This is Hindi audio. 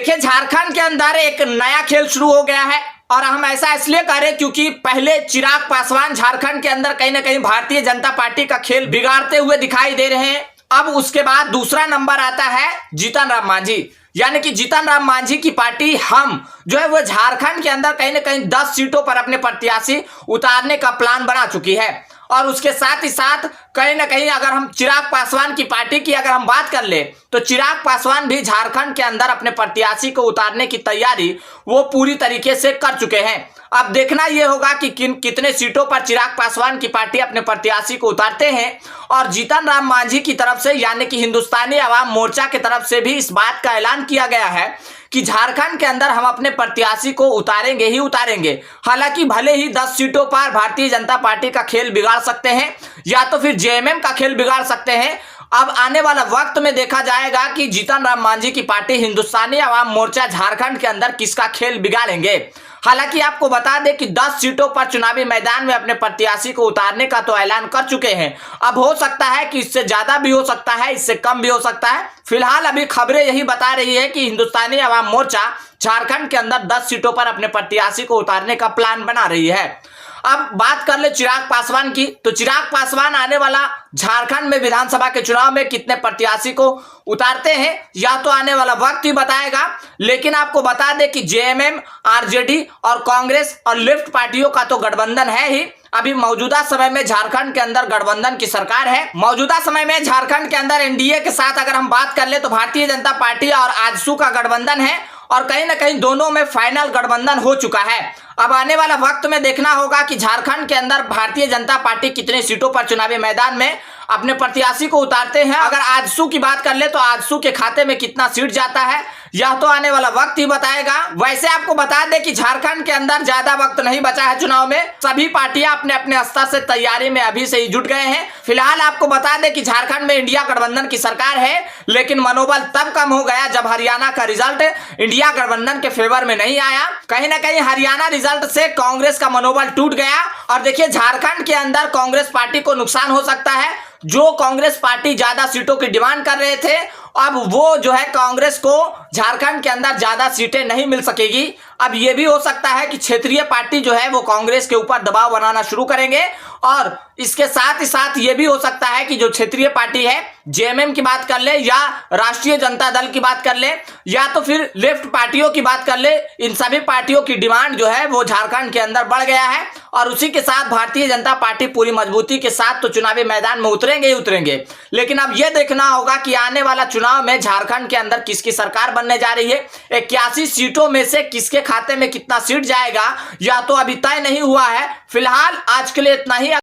देखिए, झारखंड के अंदर एक नया खेल शुरू हो गया है और हम ऐसा इसलिए कर रहे क्योंकि पहले चिराग पासवान झारखंड के अंदर कहीं ना कहीं भारतीय जनता पार्टी का खेल बिगाड़ते हुए दिखाई दे रहे हैं। अब उसके बाद दूसरा नंबर आता है जीतन राम मांझी, यानी कि जीतन राम मांझी की पार्टी हम जो है वो झारखंड के अंदर कहीं ना कहीं 10 सीटों पर अपने प्रत्याशी उतारने का प्लान बना चुकी है। और उसके साथ ही साथ कहीं ना कहीं अगर हम चिराग पासवान की पार्टी की अगर हम बात कर ले तो चिराग पासवान भी झारखंड के अंदर अपने प्रत्याशी को उतारने की तैयारी वो पूरी तरीके से कर चुके हैं। अब देखना यह होगा कि कितने सीटों पर चिराग पासवान की पार्टी अपने प्रत्याशी को उतारते हैं। और जीतन राम मांझी की तरफ से यानी कि हिंदुस्तानी अवाम मोर्चा की तरफ से भी इस बात का ऐलान किया गया है कि झारखंड के अंदर हम अपने प्रत्याशी को उतारेंगे ही उतारेंगे। हालांकि भले ही 10 सीटों पर भारतीय जनता पार्टी का खेल बिगाड़ सकते हैं या तो फिर जेएमएम का खेल बिगाड़ सकते हैं। अब आने वाला वक्त में देखा जाएगा कि जीतन राम मांझी की पार्टी हिंदुस्तानी अवाम मोर्चा झारखंड के अंदर किसका खेल बिगाड़ेंगे। हालांकि आपको बता दें कि 10 सीटों पर चुनावी मैदान में अपने प्रत्याशी को उतारने का तो ऐलान कर चुके हैं। अब हो सकता है कि इससे ज्यादा भी हो सकता है, इससे कम भी हो सकता है। फिलहाल अभी खबरें यही बता रही है कि हिंदुस्तानी अवाम मोर्चा झारखंड के अंदर 10 सीटों पर अपने प्रत्याशी को उतारने का प्लान बना रही है। अब बात कर ले चिराग पासवान की, तो चिराग पासवान आने वाला झारखंड में विधानसभा के चुनाव में कितने प्रत्याशी को उतारते हैं या तो आने वाला वक्त ही बताएगा। लेकिन आपको बता दें कि जेएमएम, आरजेडी और कांग्रेस और लेफ्ट पार्टियों का तो गठबंधन है ही। अभी मौजूदा समय में झारखंड के अंदर गठबंधन की सरकार है। मौजूदा समय में झारखंड के अंदर एनडीए के साथ अगर हम बात कर ले तो भारतीय जनता पार्टी और आजसू का गठबंधन है और कहीं ना कहीं दोनों में फाइनल गठबंधन हो चुका है। अब आने वाला वक्त में देखना होगा कि झारखंड के अंदर भारतीय जनता पार्टी कितने सीटों पर चुनावी मैदान में अपने प्रत्याशी को उतारते हैं। अगर आजसू की बात कर ले तो आजसू के खाते में कितना सीट जाता है यह तो आने वाला वक्त ही बताएगा। वैसे आपको बता दें कि झारखंड के अंदर ज्यादा वक्त नहीं बचा है चुनाव में। सभी पार्टियां अपने अपने स्तर से तैयारी में अभी से ही जुट गए हैं। फिलहाल आपको बता दें कि झारखंड में इंडिया गठबंधन की सरकार है, लेकिन मनोबल तब कम हो गया जब हरियाणा का रिजल्ट इंडिया गठबंधन के फेवर में नहीं आया। कहीं ना कहीं हरियाणा रिजल्ट से कांग्रेस का मनोबल टूट गया और देखिए झारखंड के अंदर कांग्रेस पार्टी को नुकसान हो सकता है। जो कांग्रेस पार्टी ज्यादा सीटों की डिमांड कर रहे थे, अब वो जो है कांग्रेस को झारखंड के अंदर ज्यादा सीटें नहीं मिल सकेगी। अब ये भी हो सकता है कि क्षेत्रीय पार्टी जो है वो कांग्रेस के ऊपर दबाव बनाना शुरू करेंगे और इसके साथ ही साथ ये भी हो सकता है कि जो क्षेत्रीय पार्टी है, जेएमएम की बात कर ले या राष्ट्रीय जनता दल की बात कर ले या तो फिर लेफ्ट पार्टियों की बात कर ले, इन सभी पार्टियों की डिमांड जो है वो झारखंड के अंदर बढ़ गया है। और उसी के साथ भारतीय जनता पार्टी पूरी मजबूती के साथ तो चुनावी मैदान में उतरेंगे ही उतरेंगे। लेकिन अब यह देखना होगा कि आने वाला चुनाव में झारखंड के अंदर किसकी सरकार बनने जा रही है। 81 सीटों में से किसके खाते में कितना सीट जाएगा यह तो अभी तय नहीं हुआ है। फिलहाल आज के लिए इतना ही।